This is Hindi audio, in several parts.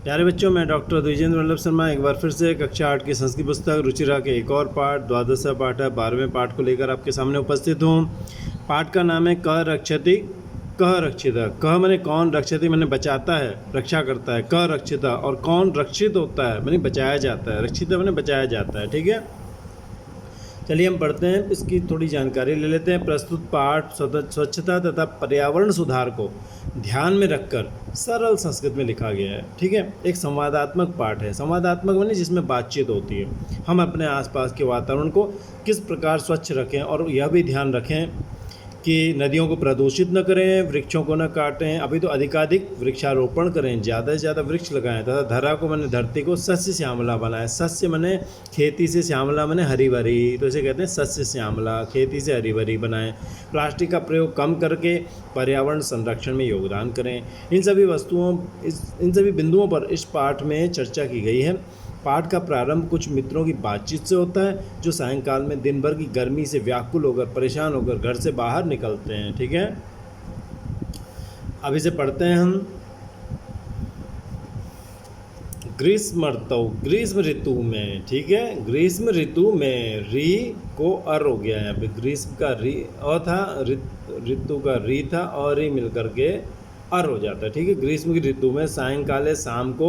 प्यारे बच्चों, मैं डॉक्टर द्विजेंद्र वल्लभ शर्मा एक बार फिर से कक्षा 8 की संस्कृत पुस्तक रुचिरा के एक और पाठ, द्वादश पाठ है, 12वें पाठ को लेकर आपके सामने उपस्थित हूँ। पाठ का नाम है कह रक्षति कह रक्षिता। कह मैंने कौन, रक्षति मैंने बचाता है, रक्षा करता है। कह रक्षिता, और कौन रक्षित होता है मैंने बचाया जाता है। रक्षिता मैंने बचाया जाता है। ठीक है, चलिए हम पढ़ते हैं, इसकी थोड़ी जानकारी ले लेते हैं। प्रस्तुत पाठ स्वच्छता तथा पर्यावरण सुधार को ध्यान में रखकर सरल संस्कृत में लिखा गया है। ठीक है, एक संवादात्मक पाठ है। संवादात्मक माने जिसमें बातचीत होती है। हम अपने आसपास के वातावरण को किस प्रकार स्वच्छ रखें और यह भी ध्यान रखें कि नदियों को प्रदूषित न करें, वृक्षों को न काटें, अभी तो अधिकाधिक वृक्षारोपण करें, ज़्यादा से ज़्यादा वृक्ष लगाएं तथा धरा को मैंने धरती को सस्य श्यामला बनाएं। सस्य मैंने खेती से, श्यामला मैंने हरी भरी, तो इसे कहते हैं सस्य श्यामला, खेती से हरी भरी बनाएं। प्लास्टिक का प्रयोग कम करके पर्यावरण संरक्षण में योगदान करें। इन सभी बिंदुओं पर इस पाठ में चर्चा की गई है। पाठ का प्रारंभ कुछ मित्रों की बातचीत से होता है जो सायंकाल में दिन भर की गर्मी से व्याकुल होकर, परेशान होकर घर से बाहर निकलते हैं। ठीक है, अब इसे पढ़ते हैं हम। ग्रीष्म ऋतु में। ठीक है, ग्रीष्म ऋतु में री को अर हो गया है। यहाँ पे ग्रीष्म का री अ था, ऋतु का री था और री मिलकर के अर हो जाता है। ठीक है, ग्रीष्म की ऋतु में सायंकाले, शाम को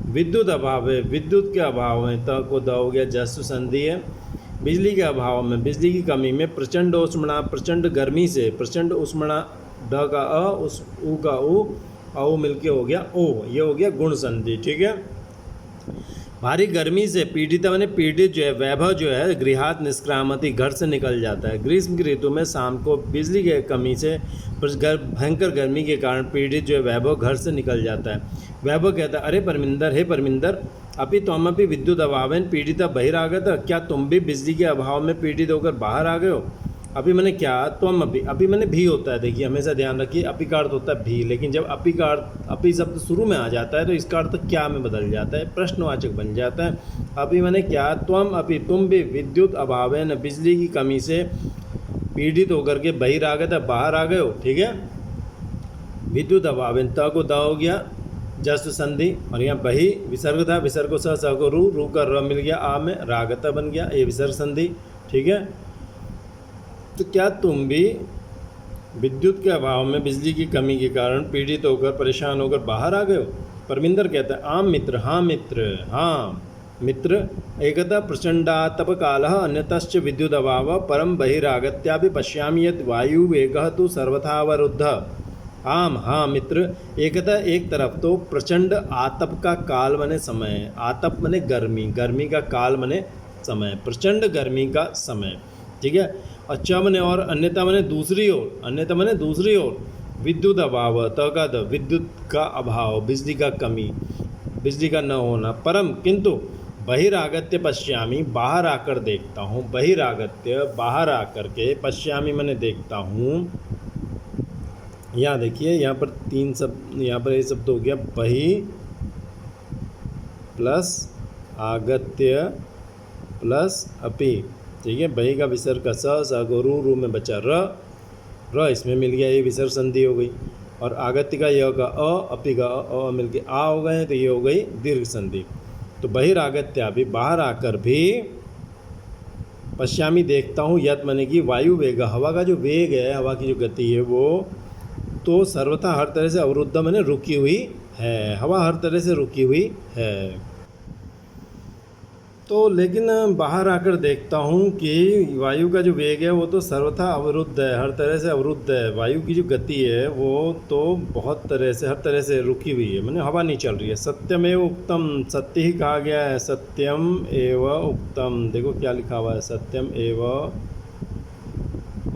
विद्युत अभाव है, विद्युत के अभाव में त को द हो गया, जस्व संधि है। बिजली के अभाव में, बिजली की कमी में, प्रचंड उष्मणा, प्रचंड गर्मी से, प्रचंड उष्मणा, ड का अ, उस उ का उ, औ मिलके हो गया ओ, ये हो गया गुण संधि। ठीक है, भारी गर्मी से पीड़ित मैंने पीड़ित जो है, वैभव जो है, गृहात निष्क्रामति, घर से निकल जाता है। ग्रीष्म की ऋतु में शाम को बिजली के कमी से, भयंकर गर्मी के कारण पीड़ित जो है वैभव घर से निकल जाता है। वैभव कहता है, अरे परमिंदर, हे परमिंदर, अभी त्वमपि विद्युत अभावेन पीड़िता बहिरागत, क्या तुम भी बिजली के अभाव में पीड़ित होकर बाहर आ गए हो। अभी मैंने क्या, त्वम अभी, अभी मैंने भी होता है। देखिए हमेशा ध्यान रखिए, अपी का अर्थ होता है भी, लेकिन जब अपी का अर्थ, अपी शब्द शुरू में आ जाता है तो इसका अर्थ क्या में बदल जाता है, प्रश्नवाचक बन जाता है। अभी मैंने क्या, त्वम अभी, तुम भी विद्युत अभावेन, बिजली की कमी से पीड़ित होकर के बहिरागत, बाहर आ गए हो। ठीक है, विद्युत अभावेन, त को द हो गया, जस्ट संधि, और यहाँ बही विसर्ग था, विसर्ग को स को रू का र मिल गया, आ में रागता बन गया, ये विसर्ग संधि। ठीक है, तो क्या तुम भी विद्युत के अभाव में, बिजली की कमी के कारण पीड़ित होकर, परेशान होकर बाहर आ गए हो। परमिंदर कहता है, आम मित्र, हाँ मित्र, हाँ मित्र, एकदा प्रचंडातप काल अन्यतश्च विद्युत अभाव परम बहिरागत्यापि पश्यामि यत् वायु वेगः तो सर्वथावरुद्ध। आम, हाँ मित्र, एकदा, एक तरफ तो प्रचंड आतप का काल मने समय, आतप मने गर्मी, गर्मी का काल मने समय, प्रचंड गर्मी का समय। ठीक है, अच्छा मने और, अन्यथा मने दूसरी ओर, अन्यथा मने दूसरी ओर, विद्युत अभाव, त का द, विद्युत का अभाव, बिजली का कमी, बिजली का न होना, परम किंतु, बहिरागत्य पश्यामी, बाहर आकर देखता हूँ, बहिरागत्य बाहर आकर के, पश्यामी मैंने देखता हूँ। यहाँ देखिए, यहाँ पर तीन शब्द, यहाँ पर ये शब्द हो गया बहि प्लस आगत्य प्लस अपि। ठीक है, बही का विसर्ग का स को रू में बचा र इसमें मिल गया, ये विसर्ग संधि हो गई, और आगत्य का य का अ, अपि का अ मिल के आ हो गए, तो ये हो गई दीर्घ संधि। तो बहिरागत्या भी, बाहर आकर भी, पश्यामी देखता हूँ, यत माने कि वायु वेग, हवा का जो वेग है, हवा की जो गति है वो तो सर्वथा हर तरह से अवरुद्ध माने रुकी हुई है, हवा हर तरह से रुकी हुई है। तो लेकिन बाहर आकर देखता हूँ कि वायु का जो वेग है वो तो सर्वथा अवरुद्ध है, हर तरह से अवरुद्ध है। वायु की जो गति है वो तो बहुत तरह से, हर तरह से रुकी हुई है, माने हवा नहीं चल रही है। सत्यमेव उक्तम, सत्य ही कहा गया है, सत्यम एव उक्तम। देखो क्या लिखा हुआ है, सत्यम एव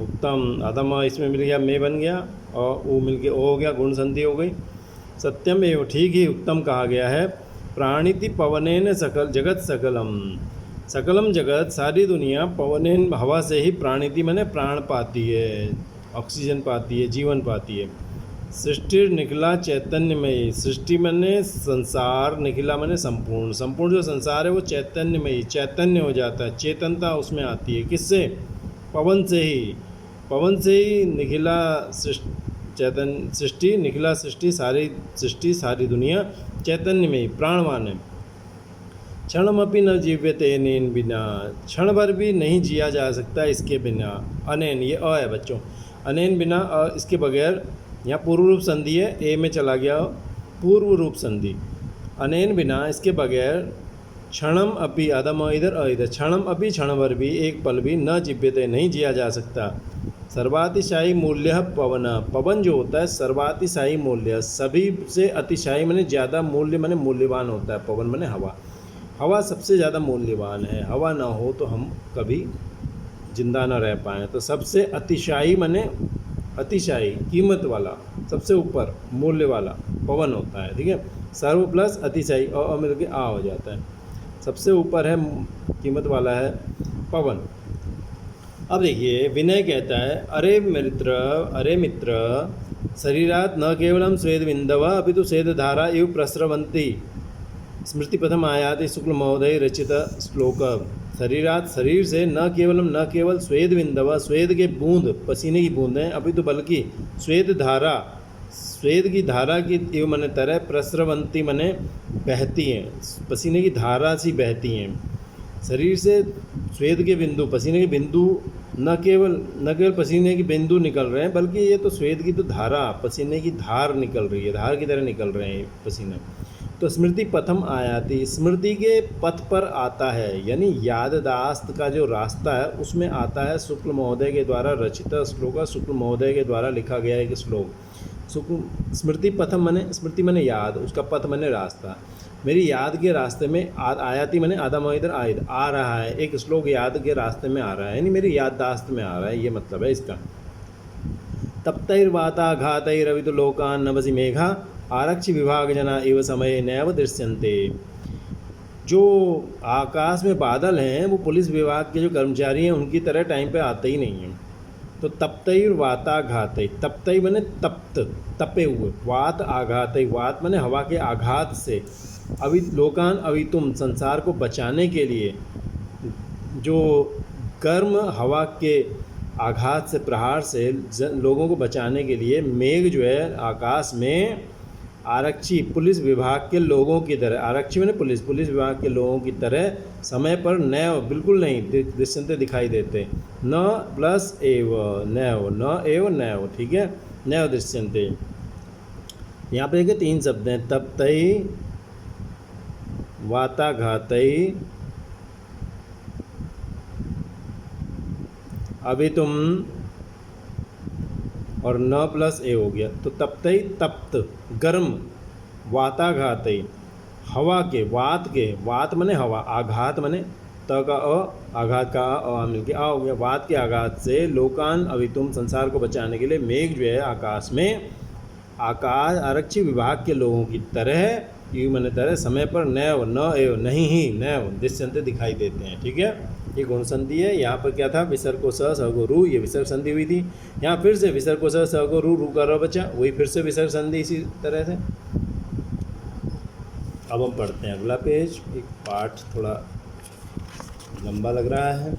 उत्तम, आदम इसमें मिल गया, में बन गया, और वो मिल के ओ हो गया, गुण संधि हो गई। सत्यम एव, ठीक ही, उत्तम कहा गया है। प्राणिति पवनेन सकल जगत सकलम, सकलम जगत, सारी दुनिया, पवनेन हवा से ही, प्राणिति मैंने प्राण पाती है, ऑक्सीजन पाती है, जीवन पाती है। सृष्टि निखिला चैतन्यमयी, सृष्टि मैंने संसार, निखिला मैंने संपूर्ण, संपूर्ण जो संसार है वो चैतन्यमयी, चैतन्य हो जाता है, चेतनता उसमें आती है, किससे, पवन से ही, पवन से ही निखिला चैतन्य सृष्टि, निखिला सृष्टि सारी दुनिया चैतन्य में ही प्राणवान है। क्षणमपि न जीव्यते अनेन बिना, क्षण भर भी नहीं जिया जा सकता इसके बिना। अनेन, ये अ है बच्चों, अनेन बिना, इसके बगैर। यहाँ पूर्व रूप संधि है, ए में चला गया पूर्व रूप संधि। अनेन बिना, इसके बगैर। क्षणम अपि, आदम इधर क्षणम अपि, क्षण भर भी, एक पल भी, न जीव्यते, नहीं जिया जा सकता। सर्वातिशायी मूल्य पवन, पवन जो होता है सर्वातिशायी मूल्य, सभी से अतिशायी माने ज़्यादा, मूल्य माने मूल्यवान होता है। पवन माने हवा, हवा सबसे ज़्यादा मूल्यवान है। हवा ना हो तो हम कभी जिंदा ना रह पाएँ। तो सबसे अतिशायी माने अतिशायी, कीमत वाला, सबसे ऊपर मूल्य वाला पवन होता है। ठीक है, सर्व प्लस अतिशायी और मिल के आ हो जाता है। सबसे ऊपर है, कीमत वाला है पवन। अब देखिए विनय कहता है, अरे मित्र शरीरात न केवलम स्वेद बिंदव अभी तो स्वेद धारा इव प्रस्रवंती। स्मृति प्रथम आयाति शुक्ल महोदय रचित श्लोक। शरीरात, शरीर से, न केवल स्वेद बिंदव, स्वेद के बूंद, पसीने की बूंदें, अभी तो बल्कि स्वेद धारा, स्वेद की धारा की इव मने तरह, प्रस्रवंती मने बहती हैं, पसीने की धारा सी बहती हैं। शरीर से स्वेद के बिंदु, पसीने के बिंदु, न केवल पसीने के बिंदु निकल रहे हैं, बल्कि ये तो स्वेद की तो धारा, पसीने की धार निकल रही है, धार की तरह निकल रहे हैं पसीने। तो स्मृति पथम आयाति, स्मृति के पथ पर आता है, यानी याददाश्त का जो रास्ता है उसमें आता है शुक्ल महोदय के द्वारा रचित श्लोक, शुक्ल महोदय के द्वारा लिखा गया एक श्लोक। स्मृति पथम मने, स्मृति मने याद, उसका पथ मने रास्ता। मेरी याद के रास्ते में आयाति मने आदम इधर आयद आ रहा है, एक श्लोक याद के रास्ते में आ रहा है, यानी मेरी याददाश्त में आ रहा है, ये मतलब है इसका। तप्तैर्वाताघातैरवितु लोकान् नभसि मेघा आरक्षि विभाग जना इव समय नैव दृश्यन्ते। जो आकाश में बादल हैं वो पुलिस विभाग के जो कर्मचारी हैं उनकी तरह टाइम पे आते ही नहीं हैं। तो तप्तैर्वाताघातै, तप्तै मने तप्त, तपे हुए, वात आघातै, वात मने हवा के आघात से, अभी लोकान अवितुम, संसार को बचाने के लिए, जो गर्म हवा के आघात से, प्रहार से लोगों को बचाने के लिए मेघ जो है आकाश में आरक्षी, पुलिस विभाग के लोगों की तरह, आरक्षी मैंने पुलिस विभाग के लोगों की तरह समय पर नैव, बिल्कुल नहीं दृश्यंते, दिखाई देते। न प्लस एव नैव, न एव नैव, ठीक है, नैव दृश्यंते। यहाँ पे देखिए 3 शब्द हैं, तप्तई, वाताघातई, अभी तुम, और न प्लस ए हो गया। तो तप्तई, तप्त, गर्म, वाताघातई, हवा के, वात मने हवा, आघात मने त का अ, आघात का अ मिल के आ हो गया। वात के आघात से लोकान अवितुम, संसार को बचाने के लिए मेघ जो है आकाश में, आकाश आरक्षी विभाग के लोगों की तरह, यू मने तरह, समय पर नैव, न एव, नहीं ही, नैव दृश्यंते, दिखाई देते हैं। ठीक है, ये गुण संधि है। यहाँ पर क्या था, विसर्ग को स को रू, ये विसर्ग संधि हुई थी। यहाँ फिर से विसर्ग को स को रू, रू का र बचा, वही फिर से विसर्ग संधि इसी तरह से। अब हम पढ़ते हैं अगला पेज। एक पाठ थोड़ा लंबा लग रहा है।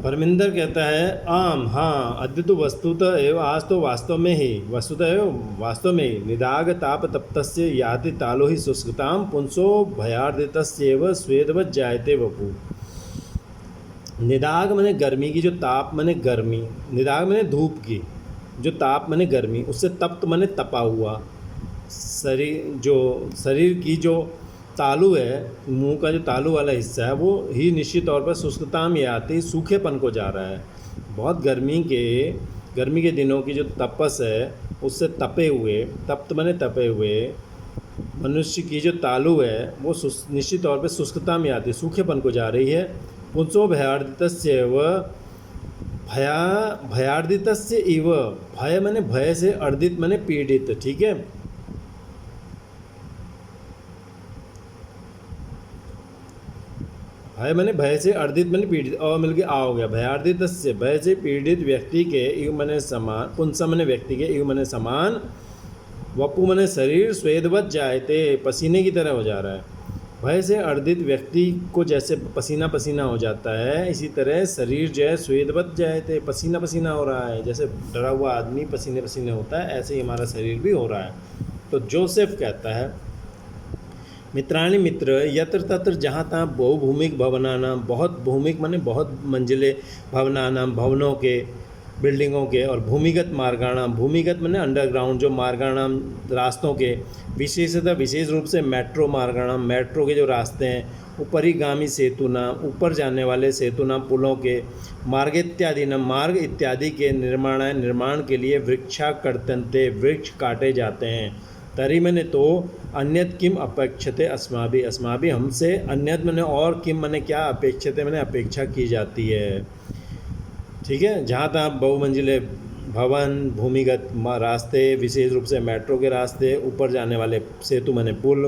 परमिंदर कहता है, आम हाँ, अद्य तो वस्तुतः एवं, आज तो वास्तव में ही, वस्तुतः एवं वास्तव में ही, निदाग ताप तप्तस्य याति तालो ही शुष्कताम पुंसो भयार्दितस्येव स्वेदवत् जायते वपु। निदाग माने गर्मी की, जो ताप माने गर्मी, निदाग माने धूप की, जो ताप माने गर्मी, उससे तप्त माने तपा हुआ, शरीर की जो तालु है, मुंह का जो तालु वाला हिस्सा है, वो ही निश्चित तौर पर शुष्कता में आती, सूखेपन को जा रहा है। बहुत गर्मी के दिनों की जो तपस है उससे तपे हुए, तप्त माने तपे हुए मनुष्य की जो तालु है वो निश्चित तौर पर शुष्कता में आती, सूखेपन को जा रही है। पुंसो भयार्दितस्य व, भयार्दितस्य इव, भय माने भय से, अर्दित माने पीड़ित। ठीक है, भय माने भय से, अर्दित माने पीड़ित, और मिल के आ हो गया। भयार्दित से, भय से पीड़ित व्यक्ति के, इव माने समान, पुंस माने व्यक्ति के, इव माने समान, वपु माने शरीर, स्वेदवत् जायते, पसीने की तरह हो जा रहा है। भय से अर्धित व्यक्ति को जैसे पसीना पसीना हो जाता है, इसी तरह शरीर जो है स्वेदवत जायते, पसीना पसीना हो रहा है। जैसे डरा हुआ आदमी पसीने पसीने होता है, ऐसे ही हमारा शरीर भी हो रहा है। तो जोसेफ कहता है, मित्राणि मित्र यत्र तत्र जहाँ तहाँ बहुभूमिक भवनानाम, बहुत भूमिक माने बहुत मंजिले, भवनानाम भवनों के, बिल्डिंगों के, और भूमिगत मार्गाणाम, भूमिगत माने अंडरग्राउंड जो मार्गाणाम रास्तों के, विशेषतः विशेष रूप से मेट्रो मार्गाणाम, मेट्रो के जो रास्ते हैं, उपरिगामी सेतु नाम, ऊपर जाने वाले सेतु नाम, पुलों के, मार्ग इत्यादि नाम, मार्ग इत्यादि के निर्माण के लिए वृक्षा कर्तन्ते, वृक्ष काटे जाते हैं। तरी मैंने तो अन्यत किम अपेक्षते अस्माभि, अस्माभि हमसे, अन्यत मैंने और किम मैंने क्या, अपेक्षते मैंने अपेक्षा की जाती है। ठीक है, जहाँ तहाँ बहुमंजिले भवन, भूमिगत रास्ते, विशेष रूप से मेट्रो के रास्ते, ऊपर जाने वाले सेतु मैंने पुल,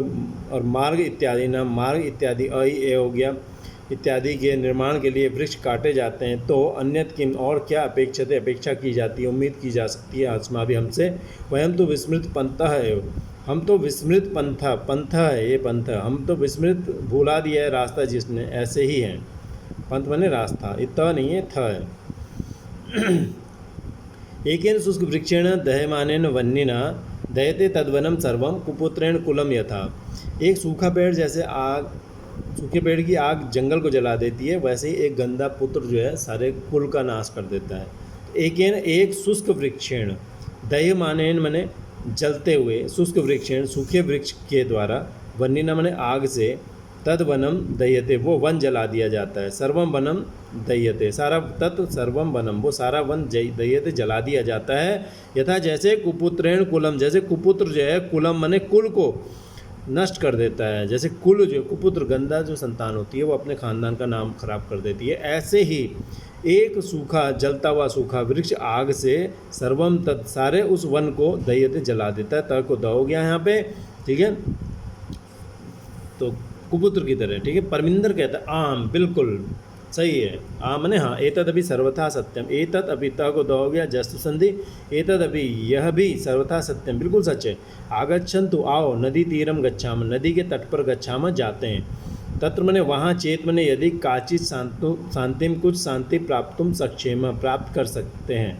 और मार्ग इत्यादि नाम, मार्ग इत्यादि ए हो गया, इत्यादि के निर्माण के लिए वृक्ष काटे जाते हैं। तो अन्यत किम और क्या अपेक्षते अपेक्षा की जाती है, उम्मीद की जा सकती है, अस्मा भी हमसे, वयम तो विस्मृत पंथ है, हम तो विस्मृत पंथ है, ये पंथ हम तो विस्मृत भुला दिया है रास्ता जिसने, ऐसे ही हैं। पंथ माने रास्ता, इतना नहीं है, था है। एकेन शुष्क वृक्षेण दह्यमानेन वह्निना दह्यते तद्वनम सर्वम कुपुत्रेण कुलम यथा, एक सूखा पेड़ जैसे आग, सूखे पेड़ की आग जंगल को जला देती है, वैसे ही एक गंदा पुत्र जो है सारे कुल का नाश कर देता है। एकेन एक शुष्क वृक्षेण, दह्यमानेन माने जलते हुए, शुष्क वृक्षेण सूखे वृक्ष के द्वारा, वह्निना माने आग से, तद वनम दह्यते वो वन जला दिया जाता है, सर्वम वनम दह्यते सारा तत् सर्वम वनम वो सारा वन दह्यते जला दिया जाता है। यथा जैसे कुपुत्रेण कुलम, जैसे कुपुत्र जो है, कुलम माने कुल को नष्ट कर देता है, जैसे कुल जो कुपुत्र गंदा जो संतान होती है वो अपने खानदान का नाम खराब कर देती है, ऐसे ही एक सूखा जलता हुआ सूखा वृक्ष आग से सर्वम तत् सारे उस वन को दह्यते जला देता है। त को द हो गया यहाँ पे, ठीक है, तो कुपुत्र की तरह, ठीक है। परमिंदर कहता है आम, बिल्कुल सही है, आम ने हाँ, एतद अभी सर्वथा सत्यम, एतद अभी त को द हो गया जस्तु संधि, एतद अभी यह भी सर्वथा सत्यम, बिल्कुल सच है। आगच्छन्तु आओ, नदी तीरम गच्छाम, नदी के तट पर गच्छाम जाते हैं, तत्र मने वहाँ, चेत मने यदि काचित शांतिम कुछ शांति प्राप्तुम सक्षेम प्राप्त कर सकते हैं,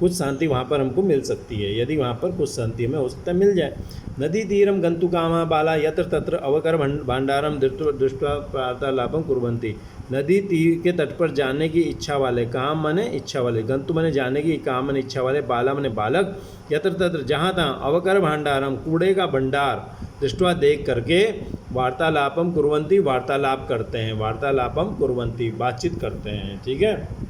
कुछ शांति वहाँ पर हमको मिल सकती है, यदि वहाँ पर कुछ शांति हमें हो सकता है मिल जाए। नदी तीरम गंतु कामा बाला यत्र तत्र अवकर भांडारम दृष्ट्वा वार्तालापम कुर्वन्ति, नदी तीर के तट पर जाने की इच्छा वाले, काम माने इच्छा वाले, गंतु माने जाने की, काम माने इच्छा वाले, बाला माने बालक, यत्र तत्र जहाँ तहाँ, अवकर भांडारम कूड़े का भंडार, दृष्टवा देख करके, वार्तालापम कुर्वन्ति वार्तालाप करते हैं, वार्तालापम कुर्वन्ति बातचीत करते हैं, ठीक है।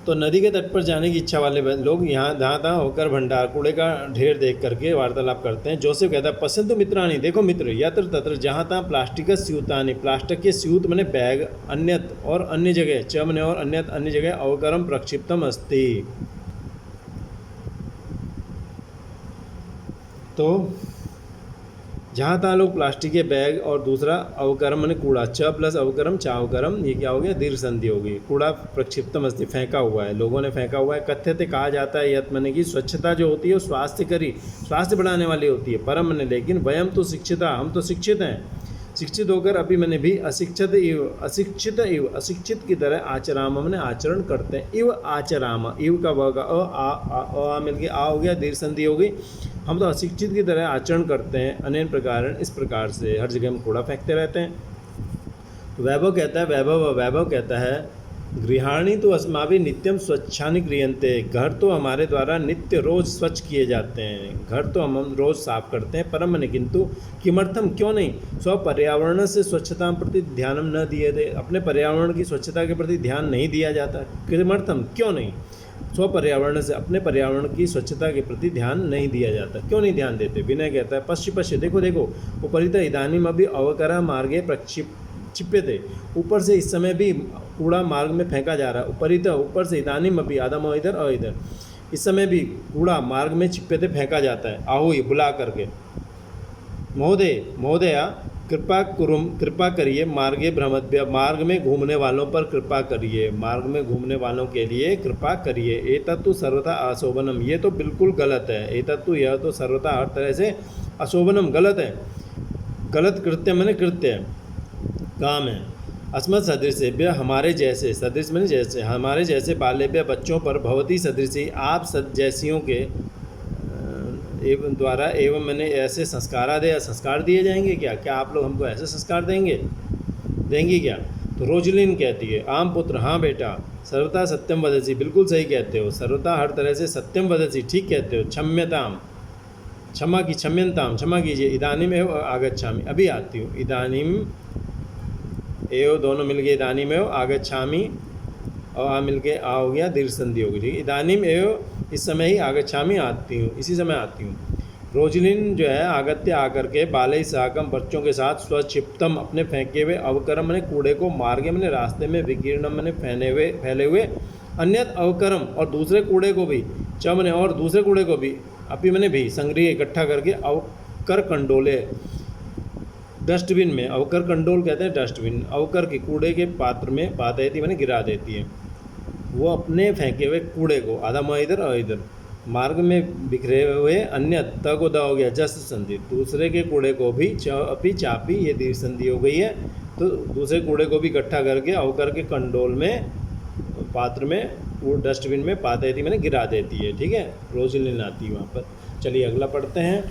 तो नदी के तट पर जाने की इच्छा वाले लोग यहाँ जहाँ तहाँ होकर भंडार कूड़े का ढेर देख करके वार्तालाप करते हैं। जोसेफ कहता है पसंद मित्राणी, देखो मित्र, यत्र तत्र जहाँ तहाँ प्लास्टिक स्यूतानी, प्लास्टिक के स्यूत मने बैग, अन्यत और अन्य जगह, च मने और अन्यत अन्य जगह, अवकरम प्रक्षिप्तम अस्ति, तो जहाँ तहाँ लोग प्लास्टिक के बैग, और दूसरा अवकरम माने कूड़ा, च प्लस अवकरम चावकरम, ये क्या हो गया, दीर्घ संधि होगी, कूड़ा प्रक्षिप्तम अस्ति फेंका हुआ है, लोगों ने फेंका हुआ है। कथ्यते कहा जाता है, यत माने की स्वच्छता जो होती है वो स्वास्थ्य करी, स्वास्थ्य बढ़ाने वाली होती है, परम माने लेकिन, वयम तो शिक्षिता हम तो शिक्षित हैं, शिक्षित होकर अभी मैंने भी अशिक्षित इव अशिक्षित की तरह आचराम मैंने आचरण करते हैं, इव आचराम, इव का होगा अ मिल गया, आ हो गया, दीर्घ संधि हो गई, हम तो अशिक्षित की तरह आचरण करते हैं, अनेन प्रकार इस प्रकार से हर जगह हम कूड़ा फेंकते रहते हैं। तो वैभव कहता है, वैभव कहता है, गृहाणी तो अस्माभि नित्यम स्वच्छानि क्रियन्ते, घर तो हमारे द्वारा नित्य रोज स्वच्छ किए जाते हैं, घर तो हम रोज साफ करते हैं, परम ने किंतु किमर्थम क्यों नहीं, स्व पर्यावरण से स्वच्छता प्रति ध्यान न दिए थे, अपने पर्यावरण की स्वच्छता के प्रति ध्यान नहीं दिया जाता, किमर्थम क्यों नहीं, स्व पर्यावरण से अपने पर्यावरण की स्वच्छता के प्रति ध्यान नहीं दिया जाता, क्यों नहीं ध्यान देते। विनय कहता है पश्य देखो देखो, उपरितः इदानीम अभी अवकरा मार्गे चिप्य थे, ऊपर से इस समय भी कूड़ा मार्ग में फेंका जा रहा है, उपरितः ऊपर से इदानीम अभी आदम इधर और इधर, इस समय भी कूड़ा मार्ग में चिप्य थे फेंका जाता है, आओ ये बुला करके, महोदया कृपा करिए, मार्गे भ्रमद्भ्य, मार्ग में घूमने वालों पर कृपा करिए, मार्ग में घूमने वालों के लिए कृपा करिए। एतत्तु सर्वथा अशोभनम, ये तो बिल्कुल गलत है, एतत्तु यह तो सर्वथा हर तरह से अशोभनम गलत है, गलत कृत्य मैंने कृत्य काम है। अस्मत् सदृशेभ्य हमारे जैसे, सदृश मैंने जैसे, हमारे जैसे बालेभ्य बच्चों पर भवती सदृशी आप जैसियों के एवं द्वारा एवं मैंने ऐसे संस्कार दिए जाएंगे क्या? क्या आप लोग हमको ऐसे संस्कार देंगी क्या? तो रोजलिन कहती है आम पुत्र, हाँ बेटा, सर्वथा सत्यम वदसी, बिल्कुल सही कहते हो, सर्वथा हर तरह से सत्यम वदसी, ठीक कहते हो, क्षम्यताम, क्षमा कीजिए, इदानीम एव आगच्छामि, अभी आती हूँ, इदानीम एव दोनों मिल गए, इदानीम एव आगच्छामि, और आ मिल के आ हो गया, दीर्घ संधि होगी, ठीक है, इदानीम एव इस समय ही, आगच्छामि आती हूँ, इसी समय आती हूँ। रोजलिन जो है आगत्य आकर के बालय साकम बच्चों के साथ स्वक्षिप्तम अपने फेंके हुए अवकरम मैंने कूड़े को, मार्गे मैंने रास्ते में, विकीर्णम मैंने फैले हुए अन्यत अवकरम और दूसरे कूड़े को भी, च मैंने और दूसरे कूड़े को भी, अपी मैंने भी, संग्रह इकट्ठा करके अवकर कंडोले, डस्टबिन में, अवकर कंडोल कहते हैं डस्टबिन, अवकर के कूड़े के पात्र में पातयती मैंने गिरा देती है, वो अपने फेंके हुए कूड़े को, आधा म इधर और इधर, मार्ग में बिखरे हुए अन्य त को द हो गया जस संधि, दूसरे के कूड़े को भी च अपी चापी, ये दीर्घ संधि हो गई है, तो दूसरे कूड़े को भी इकट्ठा करके अवकर के कंडोल में, पात्र में, वो डस्टबिन में पातयती मैंने गिरा देती है, ठीक है, रोजलिन आती है वहाँ पर। चलिए अगला पढ़ते हैं,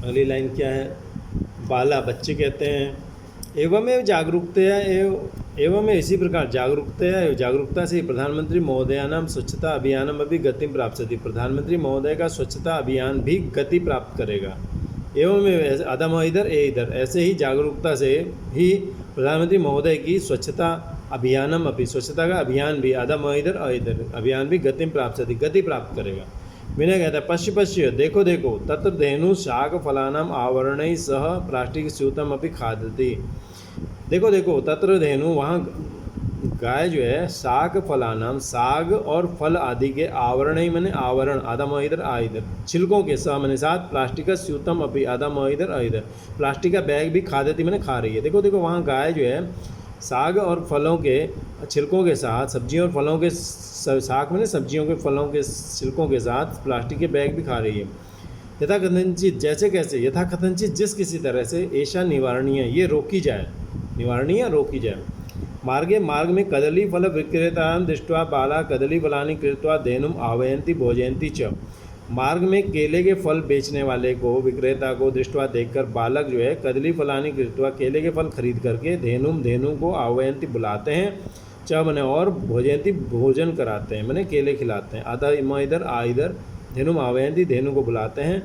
अगली लाइन क्या है, बाला बच्चे कहते हैं, एवं जागरूकतया एवं इसी प्रकार जागरूकता से प्रधानमंत्री महोदयानाम स्वच्छता अभियानम अभी गति प्राप्त, प्रधानमंत्री महोदय का स्वच्छता अभियान भी गति प्राप्त करेगा। एवं आदम इधर ए इधर, ऐसे ही जागरूकता से ही प्रधानमंत्री महोदय की स्वच्छता अभियानम अभी, स्वच्छता का अभियान भी, आदम इधर इधर अभियान भी गति प्राप्त करेगा। विनय कहता है पश्य देखो तत्र धेनु शाक फलानाम आवरण सह प्लास्टिक स्यूतम अपनी खादती, देखो तत्र धेनु, वहाँ गाय जो है साग फलानाम, साग और फल आदि के आवरण ही मैंने आवरण, आधा म इधर आ इधर, छिलकों के सह मैंने साथ, प्लास्टिक का स्यूतम अपनी, आधा म इधर आ इधर, प्लास्टिक का बैग भी खा देती मैंने खा रही है। देखो वहाँ गाय जो है साग और फलों के छिलकों के साथ, सब्जियों और फलों के साग मैंने सब्जियों के फलों के छिलकों के साथ प्लास्टिक के बैग भी खा रही है। यथा कथनचित, जैसे कैसे, यथा कथनचित जिस किसी तरह से, ऐसा निवारणीय, ये रोकी जाए, निवारणीय रोकी जाए। मार्ग में कदली फल विक्रेता दृष्ट्वा बाला कदली फलानि कृत्वा धेनुम आह्वयन्ति भोजयन्ति च, मार्ग में केले के फल बेचने वाले को, विक्रेता को दृष्टवा देखकर बालक जो है कदली फलानि कृत्वा, केले के फल खरीद करके, धेनु को आह्वयन्ति बुलाते हैं, च मैंने और भोजयन्ति भोजन कराते हैं, मैंने केले खिलाते हैं, आधा म इधर आ इधर, धेनुम आह्वयन्ति धेनु को बुलाते हैं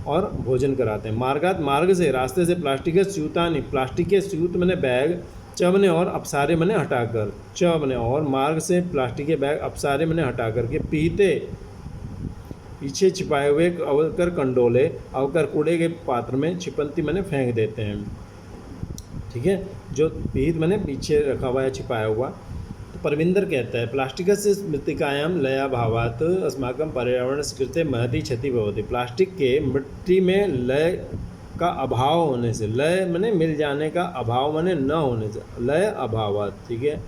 और भोजन कराते हैं। मार्ग से, रास्ते से, प्लास्टिक के स्यूतानि, प्लास्टिक के स्यूत मैंने बैग, च मैंने और अपसारे मैंने हटाकर, च मैंने और, मार्ग से प्लास्टिक के बैग अपसारे मैंने हटा करके, पीछे छिपाए हुए अवकर कंडोले, अवकर कूड़े के पात्र में छिपंती मैंने फेंक देते हैं, ठीक है, जो पीत मैंने पीछे रखा हुआ है छिपाया हुआ। तो परविंदर कहता है प्लास्टिक से मृत्तिकायाम लयाभावात् अस्माकं पर्यावरण कृते महती क्षति भवति, प्लास्टिक के मिट्टी में लय का अभाव होने से, लय मैंने मिल जाने का, अभाव मैंने न होने से, लय अभावात्, ठीक है,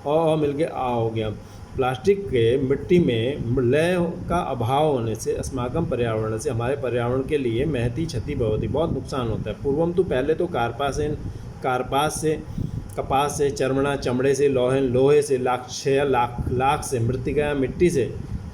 और मिल के आ हो गया, प्लास्टिक के मिट्टी में लय का अभाव होने से, अस्माकम पर्यावरण से, हमारे पर्यावरण के लिए महती क्षति भवति, बहुत नुकसान होता है। पूर्वम तो पहले तो कार्पास से, कपास से, चर्मणा चमड़े से, लोहे से, लाख से, मृत्तिका मिट्टी से,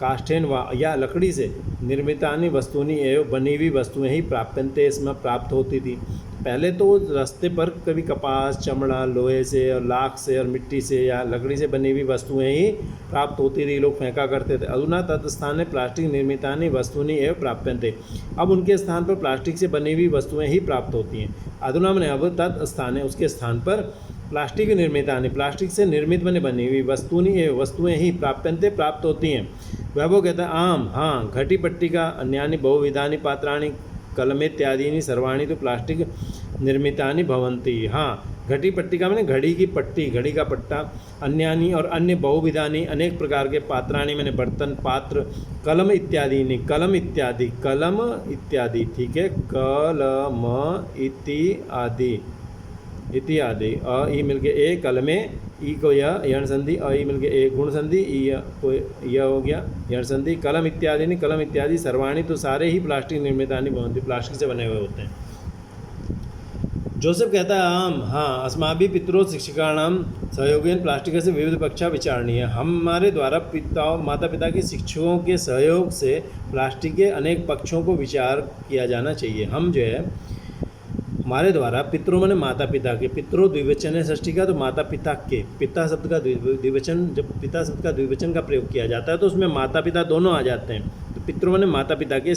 काष्ठेन या लकड़ी से, निर्मितानि वस्तुनि एवं बनी हुई वस्तुएं ही प्राप्यन्ते, इसमें प्राप्त होती थी। पहले तो रास्ते पर कभी कपास, चमड़ा, लोहे से और लाख से और मिट्टी से या लकड़ी से बनी हुई वस्तुएं ही प्राप्त होती थी, लोग फेंका करते थे। अधुना तत्स्थाने प्लास्टिक निर्मितानि वस्तुनि एवं प्राप्यन्ते, अब उनके स्थान पर प्लास्टिक से बनी हुई वस्तुएं ही प्राप्त होती हैं। अधुना मैंने अब तत्स्थाने, उसके स्थान पर प्लास्टिक निर्मितानि, प्लास्टिक से निर्मित मैंने बनी हुई वस्तुनि एवं वस्तुएं ही प्राप्यन्ते प्राप्त होती हैं। वैभव कहता है आम, हाँ, घटी पट्टी का अन्यानि बहुविधानि पात्राणि कलमेत्यादीनि सर्वाणि तो प्लास्टिक निर्मितानि भवन्ति, हाँ, घटी पट्टी का मैंने घड़ी की पट्टी, घड़ी का पट्टा, अन्यानि और अन्य बहुविधानि अनेक प्रकार के पात्राणि मैंने बर्तन, पात्र, कलम इत्यादि, कलम इत्यादि, ठीक है, कलम इत्यादि, अ ई मिलके ए कलमे, ई को यण संधि, अ ई मिलके ए गुण संधि, ई को यह हो गया यण संधि, कलम इत्यादि सर्वाणी तो सारे ही प्लास्टिक निर्मितानि भवन्ति, प्लास्टिक से बने हुए होते हैं। जोसेफ कहता है आम हाँ अस्माभिः पितरो शिक्षकाणाम सहयोगेन प्लास्टिकस्य विविध पक्षा विचारणीय। हमारे द्वारा माता पिता के शिक्षकों के सहयोग से प्लास्टिक के अनेक पक्षों को विचार किया जाना चाहिए। हम जो है हमारे द्वारा पितरों माने माता पिता के, पितरों द्विवचन है षष्ठी का, तो माता पिता के, पिता शब्द का द्विवचन, जब पिता शब्द का द्विवचन का प्रयोग किया जाता है तो उसमें माता पिता दोनों आ जाते हैं। तो पितरों माने माता पिता के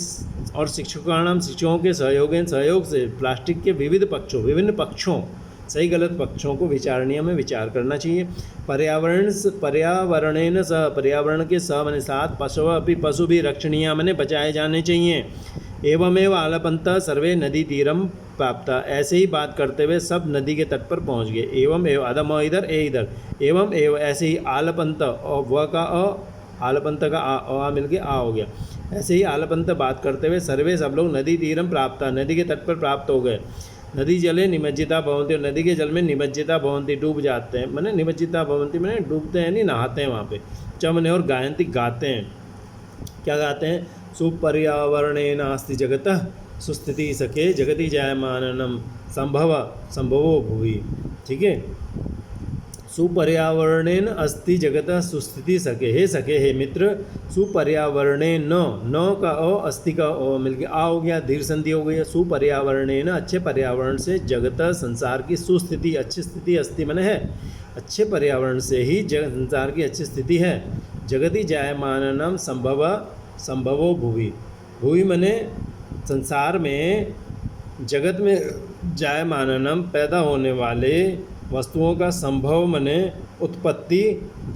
और शिक्षकाणाम शिक्षकों के सहयोग से प्लास्टिक के विभिन्न पक्षों सही गलत पक्षों को विचारणीय में विचार करना चाहिए। पर्यावरणेन सह, पर्यावरण के सह माने साथ, पशु भी रक्षणीय माने बचाए जाने चाहिए। एवमेव आलपंतः सर्वे नदी तीरम प्राप्त, ऐसे ही बात करते हुए सब नदी के तट पर पहुंच गए। एवं एव अदम इधर ए इधर, एवं एव ऐसे ही आलपंत और व का आलपंत का आ मिल के आ हो गया। ऐसे ही आलपंत बात करते हुए सर्वे सब लोग नदी तीरम प्राप्त, नदी के तट पर प्राप्त हो गए। नदी जले निमज्जिता भवंती, और नदी के जल में निमज्जिता भवंती डूब जाते हैं, मैंने निमज्जिता भवंती मैंने डूबते हैं नहीं नहाते हैं वहाँ पे। चमने और गायंती गाते हैं, क्या गाते हैं? सुपर्यावरणे नास्ति जगतः सुस्थिति सखे जगति जायमाननम संभवो भुवि। ठीक है, सुपर्यावरणेन अस्ति जगतः सुस्थिति सखे, हे सखे हे मित्र, सुपर्यावरणेन न का अस्ति का मिलके आ हो गया, दीर्घ संधि हो गई। सुपर्यावरणेन अच्छे पर्यावरण से जगतः संसार की सुस्थिति अच्छी स्थिति, अस्ति मन है अच्छे पर्यावरण से ही संसार की अच्छी स्थिति है। जगति जायमाननम संभवो भुवि, भुवि मने संसार में, जगत में जायमाननम पैदा होने वाले वस्तुओं का संभव मने उत्पत्ति,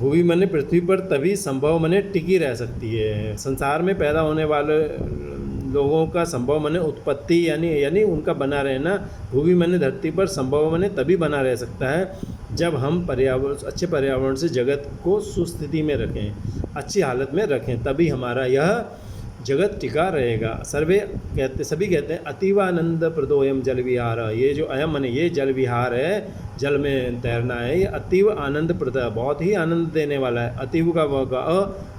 भुवि मने पृथ्वी पर तभी संभव मने टिकी रह सकती है। संसार में पैदा होने वाले लोगों का संभव मने उत्पत्ति यानी उनका बना रहना, भुवि मने धरती पर संभव मने तभी बना रह सकता है जब हम अच्छे पर्यावरण से जगत को सुस्थिति में रखें, अच्छी हालत में रखें, तभी हमारा यह जगत टिका रहेगा। सभी कहते हैं अतीवानंद प्रदोयम जल विहार, ये जो अयम माने ये जल विहार है, जल में तैरना है, ये अतीव आनंद प्रद, बहुत ही आनंद देने वाला है। अतीव का व का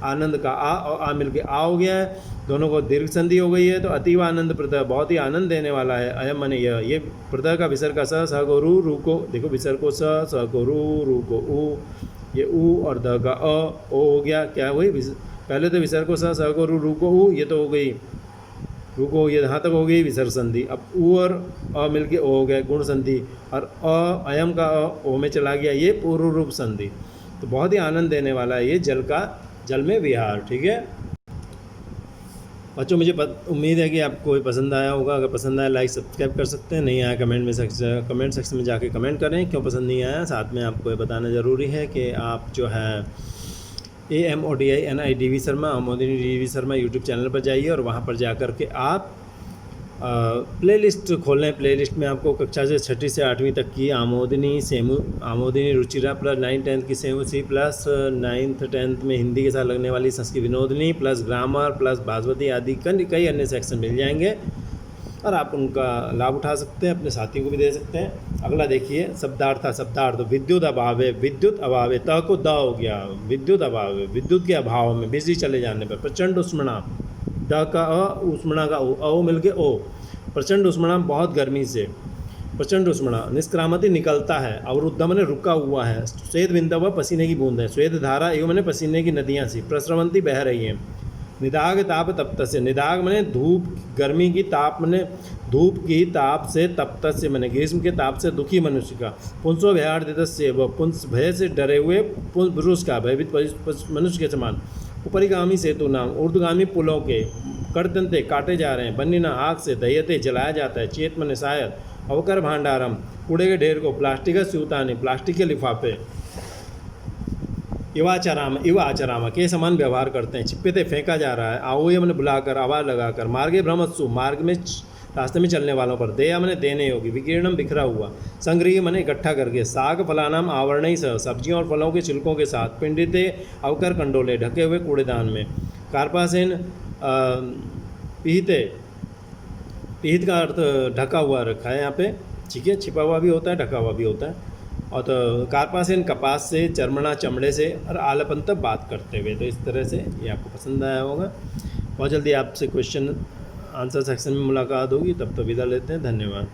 आनंद का आ और आ मिल के आ हो गया है, दोनों को दीर्घ संधि हो गई है, तो अतीव आनंद प्रद बहुत ही आनंद देने वाला है। अयम माने ये प्रद का विसर्ग का स को रू को देखो, विसर्ग को स को रू को ऊ, ये ऊ और द का ओ हो गया, क्या वही पहले तो विसर्ग को स को रू को ऊ, ये तो हो गई रू को, ये यहाँ तक हो गई विसर्ग संधि। अब ऊ और अ मिल के ओ हो गया गुण संधि, और अयम का ओ में चला गया, ये पूर्व रूप संधि। तो बहुत ही आनंद देने वाला है ये जल में विहार। ठीक है बच्चों, मुझे उम्मीद है कि आपको पसंद आया होगा। अगर पसंद आया लाइक सब्सक्राइब कर सकते हैं, नहीं आया कमेंट सेक्शन में जाके कमेंट करें क्यों पसंद नहीं आया। साथ में आपको ये बताना ज़रूरी है कि आप जो है AMODINI Sharma, Amodini DV Sharma YouTube channel पर जाइए और वहाँ पर जाकर के आप प्लेलिस्ट खोलें। प्लेलिस्ट में आपको कक्षा से 6ठी से 8वीं तक की आमोदिनी रुचिरा प्लस 9th 10th की सेमू सी प्लस 9th 10th में हिंदी के साथ लगने वाली Sanskrit Vinodini plus grammar plus Bhaswati आदि कई अन्य सेक्शन मिल जाएंगे और आप उनका लाभ उठा सकते हैं, अपने साथियों को भी दे सकते हैं। अगला देखिए शब्दार्थ विद्युत अभाव है, विद्युत अभाव है, त को द हो गया, विद्युत अभाव है, विद्युत के अभाव में बिजली चले जाने पर। प्रचंड उष्मणा, द का अ, उष्मणा का ओ मिल के ओ, प्रचंड उष्मणा बहुत गर्मी से, प्रचंड उष्मणा। निष्क्रामति निकलता है, अवरुद्ध मैंने रुका हुआ है, श्वेत बिंदु पसीने की बूंद है, श्वेत धारा एवं मैंने पसीने की नदियाँ सी, प्रस्रवंती बह रही हैं। निदाग ताप तप्त से, निदाग मैंने धूप गर्मी की, ताप मैंने धूप की, ताप से, तप्त से मैंने ग्रीष्म के ताप से दुखी मनुष्य का। पुंसो भयार्दित से, वह पुंस भय से डरे हुए पुरुष का, भयभीत मनुष्य के समान। उपरिगामी सेतु नाम, ऊर्ध्वगामी पुलों के, कड़तंते काटे जा रहे हैं, बन्नीना आग से, दह्यते जलाया जाता है, चेत मैंने शायद, अवकर भांडारम कूड़े के ढेर को, प्लास्टिक सूतानी प्लास्टिक के लिफाफे, इव आचराम के समान व्यवहार करते हैं, छिप्पे फेंका जा रहा है, आओये मैंने बुलाकर आवाज़ लगाकर, मार्गे भ्रमत्सु मार्ग में रास्ते में चलने वालों पर, देया मैंने देने होगी, विकीर्णम बिखरा हुआ, संग्रह मैंने इकट्ठा करके, साग फलानाम आवरण सह सब्जियों और फलों के छिलकों के साथ, पिंडिते अवकर कंडोले ढके हुए कूड़ेदान में, कार्पासेन पिहित का अर्थ ढका हुआ रखा है यहाँ पे, ठीक है, छिपा हुआ भी होता है ढका हुआ भी होता है। और तो कार्पासेन कपास से, चर्मणा चमड़े से, और आलपंत बात करते हुए। तो इस तरह से ये आपको पसंद आया होगा। बहुत जल्दी आपसे क्वेश्चन आंसर सेक्शन में मुलाकात होगी, तब तो विदा लेते हैं, धन्यवाद।